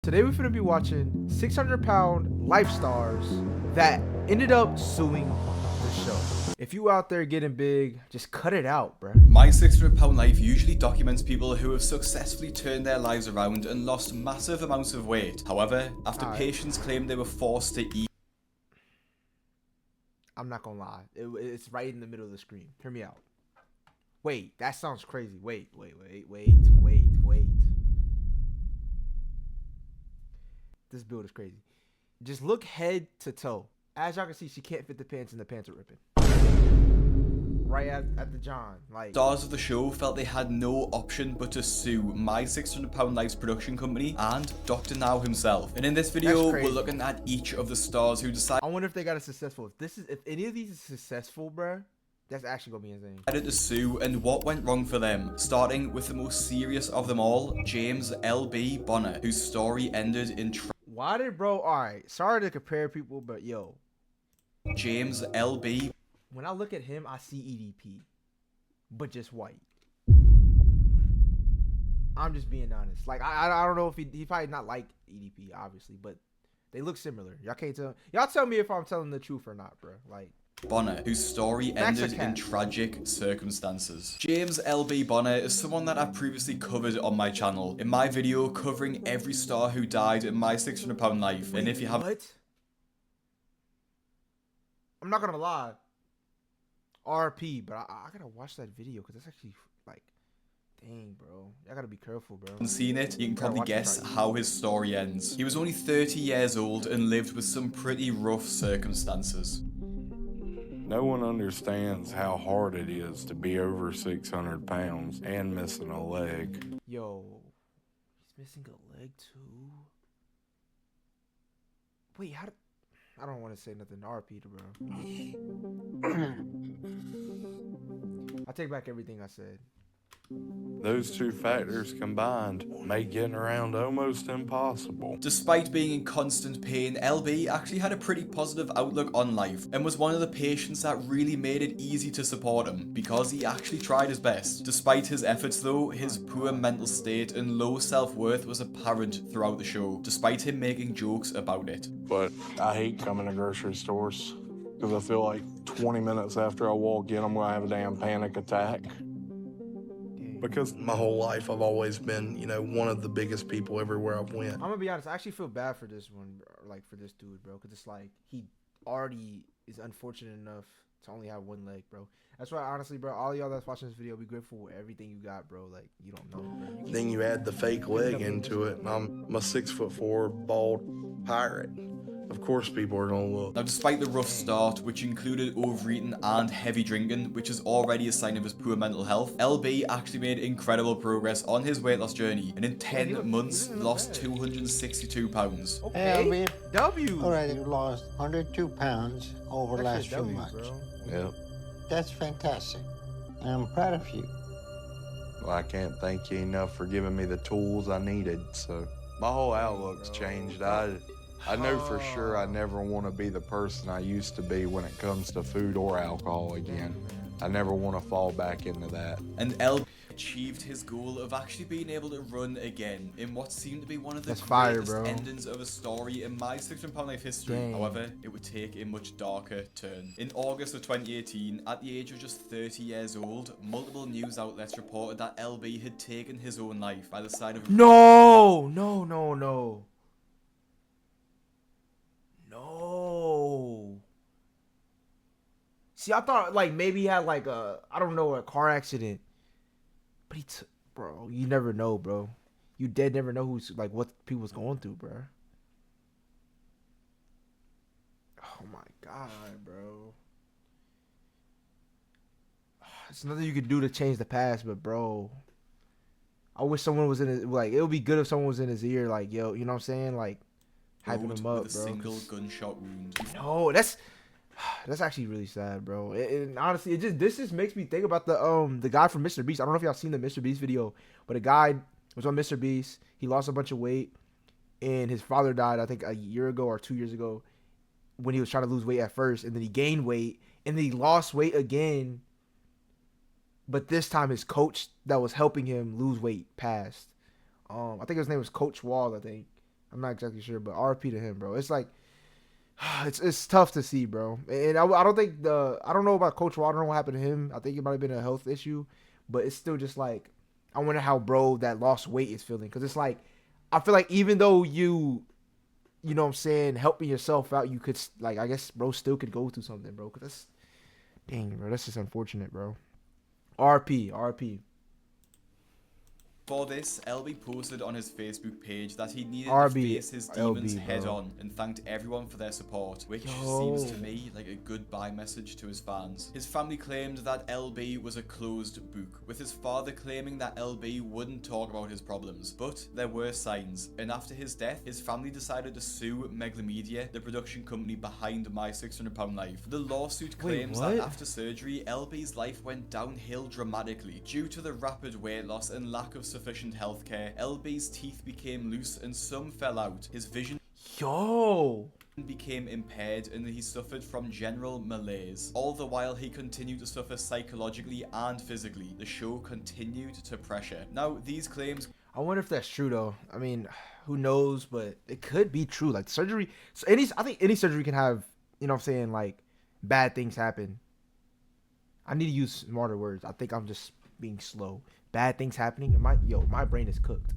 Today we're gonna be watching 600-pound life stars that ended up suing the show. If you out there getting big, just cut it out, bruh. My 600 Pound Life usually documents people who have successfully turned their lives around and lost massive amounts of weight. However, after patients claimed they were forced to eat, I'm not gonna lie, it's right in the middle of the screen. Hear me out. Wait, that sounds crazy. Wait. This build is crazy. Just look head to toe. As y'all can see, she can't fit the pants and the pants are ripping. Right at the John. Like, stars of the show felt they had no option but to sue My 600 Pound Life's production company and Dr. Now himself. And in this video, we're looking at each of the stars who decided. I wonder if they got it successful. If any of these is successful, bruh, that's actually gonna be insane. To sue and what went wrong for them, starting with the most serious of them all, James L.B. Bonner, whose story ended in why did bro? All right, sorry to compare people, but yo, James L.B. When I look at him, I see EDP, but just white. I'm just being honest. Like I don't know if he probably not like EDP, obviously, but they look similar. Y'all can't tell. Y'all tell me if I'm telling the truth or not, bro. Like. Bonner, whose story ended in tragic circumstances. James L.B. Bonner is someone that I've previously covered on my channel, in my video covering every star who died in My 600 Pound Life. And if you haven't... What? I'm not gonna lie. RP, but I gotta watch that video because that's actually, like, dang, bro. I gotta be careful, bro. Seen it, you can probably guess how his story ends. He was only 30 years old and lived with some pretty rough circumstances. No one understands how hard it is to be over 600 pounds and missing a leg. Yo, he's missing a leg too? Wait, how did... I don't want to say nothing to RP, bro. I take back everything I said. Those two factors combined make getting around almost impossible. Despite being in constant pain, LB actually had a pretty positive outlook on life and was one of the patients that really made it easy to support him because he actually tried his best. Despite his efforts though, his poor mental state and low self-worth was apparent throughout the show, despite him making jokes about it. But I hate coming to grocery stores because I feel like 20 minutes after I walk in, I'm going to have a damn panic attack. Because my whole life I've always been, you know, one of the biggest people everywhere I've went. I'm gonna be honest, I actually feel bad for this one, like for this dude, bro, because it's like he already is unfortunate enough to only have one leg, bro. That's why, honestly, bro, all y'all that's watching this video, be grateful for everything you got, bro. Like, you don't know, bro. Then you add the fake leg into it, and I'm a 6'4" bald pirate. Of course people are gonna look. Now, despite the rough start, which included overeating and heavy drinking, which is already a sign of his poor mental health, LB actually made incredible progress on his weight loss journey, and in 10 months, lost 262 pounds. Okay, W. Already lost 102 pounds over last few months. Yep. That's fantastic. I'm proud of you. Well, I can't thank you enough for giving me the tools I needed, so my whole outlook's changed. I know for sure I never want to be the person I used to be when it comes to food or alcohol again. I never want to fall back into that. And LB achieved his goal of actually being able to run again in what seemed to be one of the greatest endings of a story in My 600 Pound Life history. Dang. However, it would take a much darker turn. In August of 2018, at the age of just 30 years old, multiple news outlets reported that LB had taken his own life by the side of... No. See, I thought like maybe he had like I don't know, a car accident. But bro, you never know, bro. You dead never know who's like what people's going through, bro. Oh my god, bro. It's nothing you could do to change the past, but bro, I wish someone was in his, like, it would be good if someone was in his ear, like, yo, you know what I'm saying, like, hyping him up, with a bro. single gunshot wound. No, that's actually really sad, bro. And honestly, this just makes me think about the guy from Mr. Beast. I don't know if y'all seen the Mr. Beast video, but a guy was on Mr. Beast. He lost a bunch of weight, and his father died, I think, a year ago or 2 years ago, when he was trying to lose weight at first, and then he gained weight, and then he lost weight again. But this time, his coach that was helping him lose weight passed. I think his name was Coach Wall, I think. I'm not exactly sure, but RP to him, bro. It's like it's tough to see, bro. And I don't think I don't know about Coach Wall. I don't know what happened to him. I think it might have been a health issue, but it's still just like I wonder how bro that lost weight is feeling, because it's like I feel like even though you know what I'm saying, helping yourself out, you could like I guess bro still could go through something, bro. Cause that's dang, bro. That's just unfortunate, bro. RP. For this, LB posted on his Facebook page that he needed to RB, face his demons LB, head bro. on and thanked everyone for their support, which Yo. seems to me like a goodbye message to his fans. His family claimed that LB was a closed book, with his father claiming that LB wouldn't talk about his problems, but there were signs, and after his death, his family decided to sue Megalomedia, the production company behind My £600 Life. The lawsuit claims that what? after surgery, LB's life went downhill dramatically due to the rapid weight loss and lack of sufficient healthcare. LB's teeth became loose and some fell out. His vision Yo. became impaired and he suffered from general malaise. All the while he continued to suffer psychologically and physically. The show continued to pressure. Now, these claims I wonder if that's true though. I mean, who knows? But it could be true. Like surgery, I think any surgery can have, you know what I'm saying, like bad things happen. I need to use smarter words. I think I'm just being slow. Bad things happening. And my brain is cooked.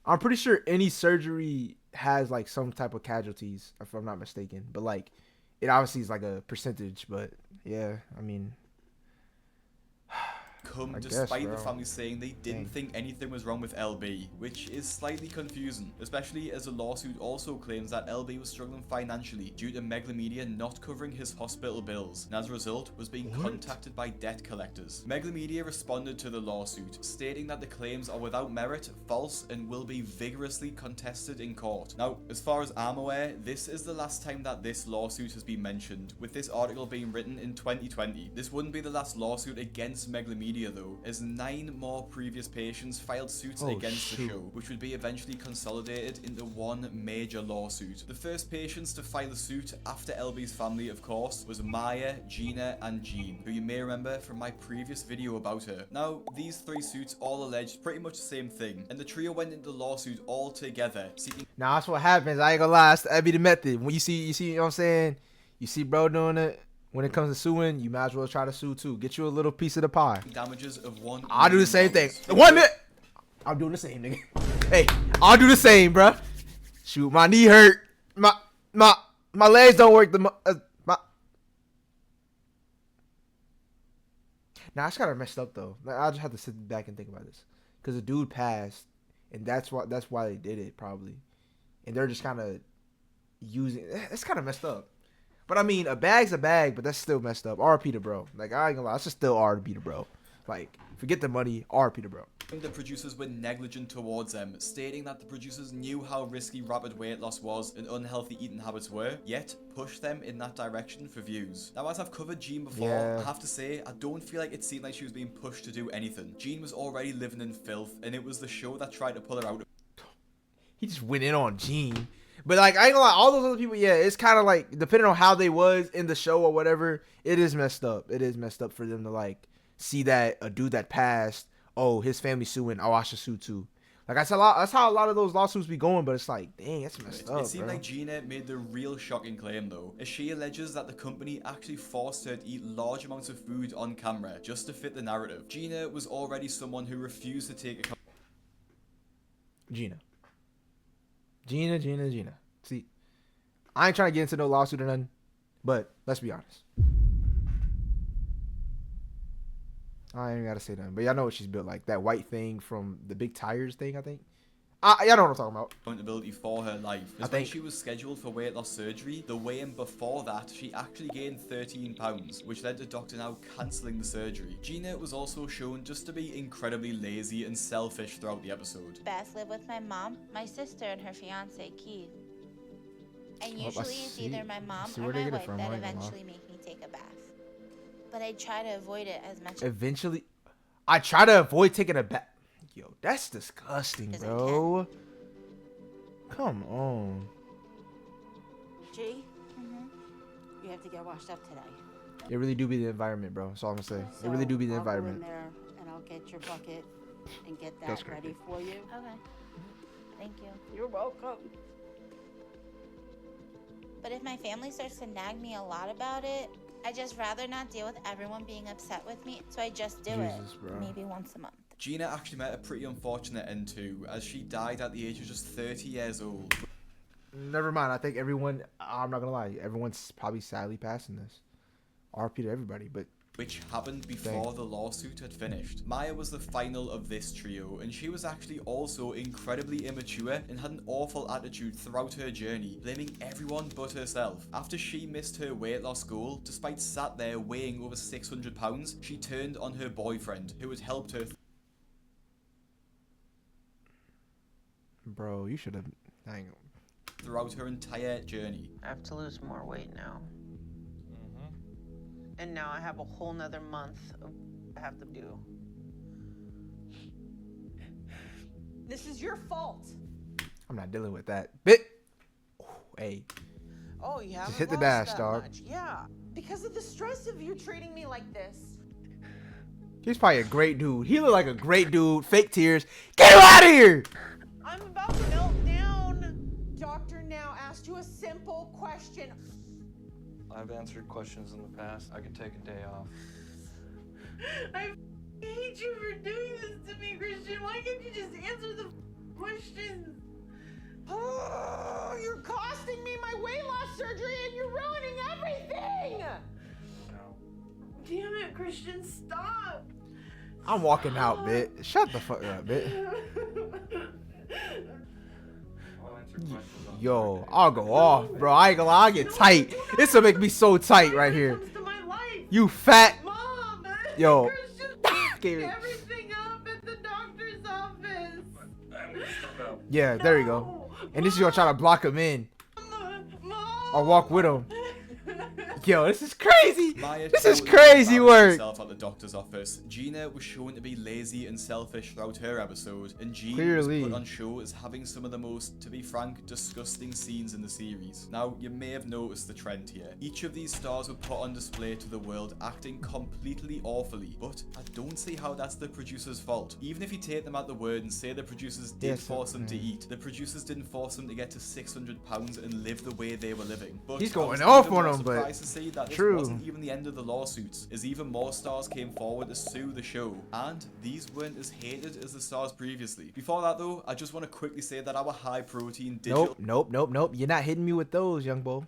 I'm pretty sure any surgery has like some type of casualties, if I'm not mistaken. But like, it obviously is like a percentage. But yeah, I mean, come I guess, despite the bro. family saying they didn't Dang. think anything was wrong with LB, which is slightly confusing, especially as the lawsuit also claims that LB was struggling financially due to Megalomedia not covering his hospital bills, and as a result was being contacted by debt collectors. Megalomedia responded to the lawsuit, stating that the claims are without merit, false, and will be vigorously contested in court. Now, as far as I'm aware, this is the last time that this lawsuit has been mentioned, with this article being written in 2020. This wouldn't be the last lawsuit against Megalomedia though, as 9 more previous patients filed suits against the show, which would be eventually consolidated into one major lawsuit. The first patients to file a suit after LB's family, of course, was Maya, Gina, and Jean, who you may remember from my previous video about her. Now, these 3 suits all alleged pretty much the same thing, and the trio went into lawsuit all together, seeking now that's what happens. I ain't gonna lie. That'd be the method. When you see, you know what I'm saying? You see bro doing it. When it comes to suing, you might as well try to sue too. Get you a little piece of the pie. damages of $1 I'll do the same thing. million. 1 minute. I'm doing the same, nigga. Hey, I'll do the same, bruh. Shoot, my knee hurt. My legs don't work. Now it's kind of messed up though. Like, I just have to sit back and think about this, because the dude passed, and that's why they did it probably, and they're just kind of using. It's kind of messed up. But I mean, a bag's a bag, but that's still messed up. RP to bro. Like, I ain't gonna lie, it's just still RP to bro. Like, forget the money, RP to bro. The producers were negligent towards them, stating that the producers knew how risky rapid weight loss was and unhealthy eating habits were, yet pushed them in that direction for views. Now, as I've covered Jean before, Yeah. I have to say, I don't feel like it seemed like she was being pushed to do anything. Jean was already living in filth, and it was the show that tried to pull her out. He just went in on Gene. But like, I ain't gonna lie, all those other people, yeah, it's kind of like, depending on how they was in the show or whatever, it is messed up. It is messed up for them to like see that a dude that passed, oh, his family suing, oh, I should sue too. Like, that's how a lot of those lawsuits be going, but it's like, dang, that's messed up, It seemed bro. like Gina made the real shocking claim though, as she alleges that the company actually forced her to eat large amounts of food on camera just to fit the narrative. Gina was already someone who refused to take Gina. See, I ain't trying to get into no lawsuit or nothing, but let's be honest. I ain't gotta say nothing, but y'all know what she's built like. That white thing from the big tires thing, I think. Y'all know what I'm talking about. accountability for her life. I As when think- she was scheduled for weight loss surgery, the weigh-in before that, she actually gained 13 pounds, which led to Dr. Now cancelling the surgery. Gina was also shown just to be incredibly lazy and selfish throughout the episode. Bath live with my mom, my sister, and her fiance Keith. And I usually it's see- either my mom see or where they my get it wife from, that I ain't gonna lie. eventually make me take a bath. But I try to avoid it as much Eventually, I try to avoid taking a bath. Yo, that's disgusting, As I bro. Come on. G, you have to get washed up today. It really do be the environment, bro. That's all I'm gonna say. It really do be the I'll environment. Go in there and I'll get your bucket and get That's that ready crazy. for you. Okay. Thank you. You're welcome. But if my family starts to nag me a lot about it, I just rather not deal with everyone being upset with me, so I just do Jesus, it. bro. Maybe once a month. Gina actually met a pretty unfortunate end too, as she died at the age of just 30 years old. Never mind. I think everyone. I'm not gonna lie. Everyone's probably sadly passing this. RP to everybody, but which happened before the lawsuit had finished. Maya was the final of this trio, and she was actually also incredibly immature and had an awful attitude throughout her journey, blaming everyone but herself. After she missed her weight loss goal, despite sat there weighing over 600 pounds, she turned on her boyfriend, who had helped her bro, you should have. throughout her entire journey. I have to lose more weight now. And now I have a whole nother month of I have to do. This is your fault. I'm not dealing with that. Bit. Hey. Oh, you haven't hit the lost dash, that dog. much. Yeah. Because of the stress of you treating me like this. He's probably a great dude. He looked like a great dude. Fake tears. Get him out of here. I'm about to melt down. Doctor now asked you a simple question. I've answered questions in the past. I could take a day off. I hate you for doing this to me, Christian. Why can't you just answer the questions? Oh, you're costing me my weight loss surgery and you're ruining everything! No. Damn it, Christian, stop! I'm walking out, bit. Shut the fuck up, bit. I'll answer questions on Yo, I'll go off, bro. I ain't gonna lie. I get tight. This will make me so tight right here. Comes to my life. You fat. Mom! Yo. Christian, Gave it- everything up at the doctor's office. I'm gonna step out. Yeah, there you go. And this is gonna try to block him in Mom! or walk with him. Yo, this is crazy. Maya This is totally crazy embarrassed work. herself at the doctor's office. Gina was shown to be lazy and selfish throughout her episode, and Jean Clearly. was put on show as having some of the most, to be frank, disgusting scenes in the series. Now, you may have noticed the trend here. Each of these stars were put on display to the world acting completely awfully, but I don't see how that's the producer's fault. Even if you take them at the word and say the producers did Yes, force them to man. eat, the producers didn't force them to get to 600 pounds and live the way they were living. But He's I was going off even on more them, but surprised to see that this true. wasn't even the end of the lawsuits, as even more stars came forward to sue the show, and these weren't as hated as the stars previously. Before that though, I just want to quickly say that our high protein digital Nope. You're not hitting me with those, young boy.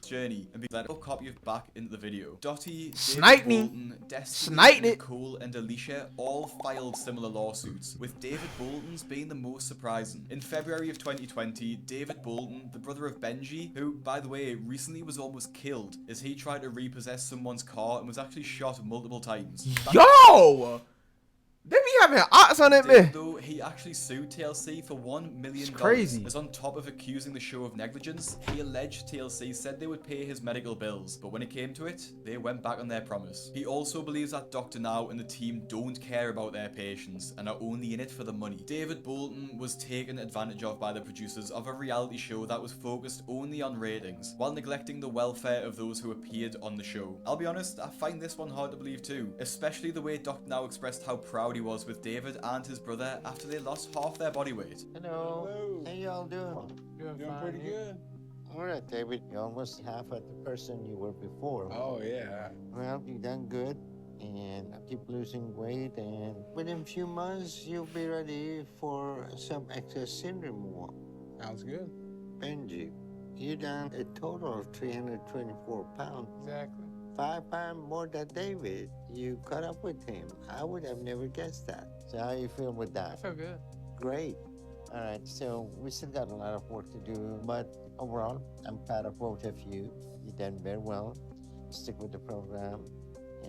journey and be let a copy of back into the video. Dottie, Sniped me. Bolton, Destiny, Sniped it. Nicole, and Alicia all filed similar lawsuits, with David Bolton's being the most surprising. In February of 2020, David Bolton, the brother of Benji, who, by the way, recently was almost killed as he tried to repossess someone's car and was actually shot multiple times. Yo! They be having odds on it, man. Though he actually sued TLC for $1 million. It's crazy. As on top of accusing the show of negligence, he alleged TLC said they would pay his medical bills, but when it came to it, they went back on their promise. He also believes that Dr. Now and the team don't care about their patients and are only in it for the money. David Bolton was taken advantage of by the producers of a reality show that was focused only on ratings, while neglecting the welfare of those who appeared on the show. I'll be honest, I find this one hard to believe too, especially the way Dr. Now expressed how proud he was with David and his brother after they lost half their body weight. Hello. How y'all doing? Doing pretty good. All right, David. You're almost half of the person you were before. Oh, yeah. Well, you done good. And keep losing weight. And within a few months, you'll be ready for some excess syndrome removal. Sounds good. Benji, you done a total of 324 pounds. Exactly. 5 pounds more than David. You caught up with him. I would have never guessed that. So how you feel with that? I feel good. Great. All right, so we still got a lot of work to do, but overall, I'm proud of both of you. You done very well. Stick with the program,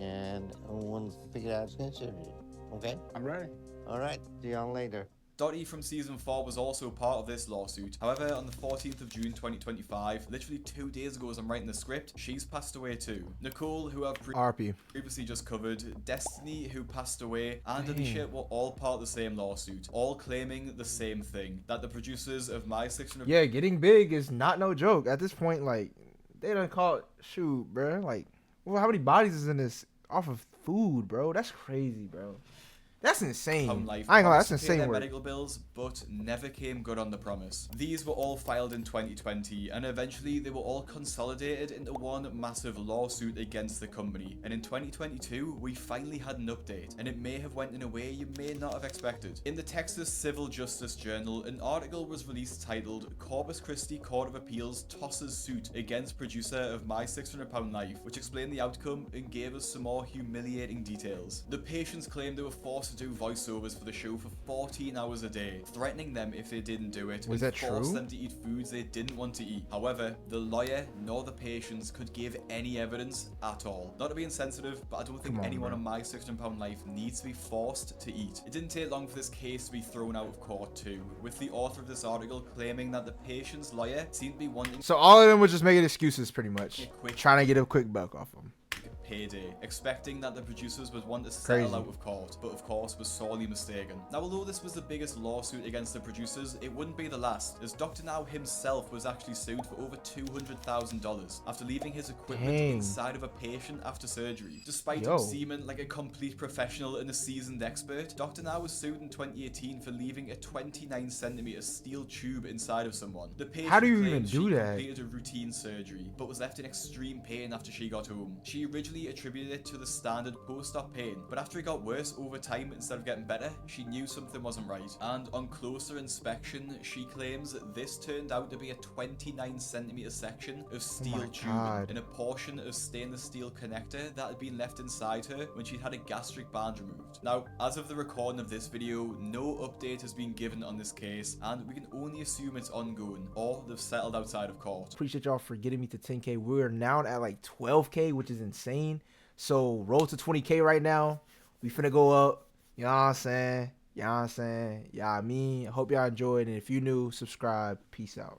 and I want to figure out schedule. Okay? I'm ready. All right. See y'all later. Dottie from season 4 was also part of this lawsuit. However, on the 14th of June 2025, literally 2 days ago as I'm writing the script, she's passed away too. Nicole, who I've RP. previously just covered, Destiny, who passed away, and Alicia were all part of the same lawsuit, all claiming the same thing, that the producers of My 600 Yeah, getting big is not no joke. At this point, like, they done called, shoot, bro. Like, well, how many bodies is in this off of food, bro? That's crazy, bro. That's insane. Life I ain't gonna lie, that's promised to pay insane their work. medical bills, but never came good on the promise. These were all filed in 2020, and eventually they were all consolidated into one massive lawsuit against the company. And in 2022, we finally had an update, and it may have went in a way you may not have expected. In the Texas Civil Justice Journal, an article was released titled "Corpus Christi Court of Appeals Tosses Suit Against Producer of My 600 Pound Life," which explained the outcome and gave us some more humiliating details. The patients claimed they were forced to do voiceovers for the show for 14 hours a day, threatening them if they didn't do it, Was and that forced true? them to eat foods they didn't want to eat. However, the lawyer nor the patients could give any evidence at all. Not to be insensitive, but I don't think Come on, anyone bro. on My 600 Pound Life needs to be forced to eat. It didn't take long for this case to be thrown out of court too, with the author of this article claiming that the patient's lawyer seemed to be wanting So all of them were just making excuses, pretty much, a quick trying to get a quick buck off them. payday, expecting that the producers would want to settle Crazy. out of court, but of course was sorely mistaken. Now, although this was the biggest lawsuit against the producers, it wouldn't be the last, as Dr. Now himself was actually sued for over $200,000 after leaving his equipment Dang. inside of a patient after surgery. Despite Yo. him seeming like a complete professional and a seasoned expert, Dr. Now was sued in 2018 for leaving a 29cm steel tube inside of someone. The patient How do you claimed even she do that? completed a routine surgery, but was left in extreme pain after she got home. She originally attributed it to the standard post-op pain, but after it got worse over time instead of getting better, she knew something wasn't right. And on closer inspection, she claims that this turned out to be a 29cm section of steel my tubing God. and a portion of stainless steel connector that had been left inside her when she'd had a gastric band removed. Now, as of the recording of this video, no update has been given on this case, and we can only assume it's ongoing, or they've settled outside of court. Appreciate y'all for getting me to 10K. We're now at like 12K, which is insane. So roll to 20K right now. We finna go up. You know what I'm saying? You know what I'm saying? Yeah, I mean, I hope y'all enjoyed. And if you new, subscribe. Peace out.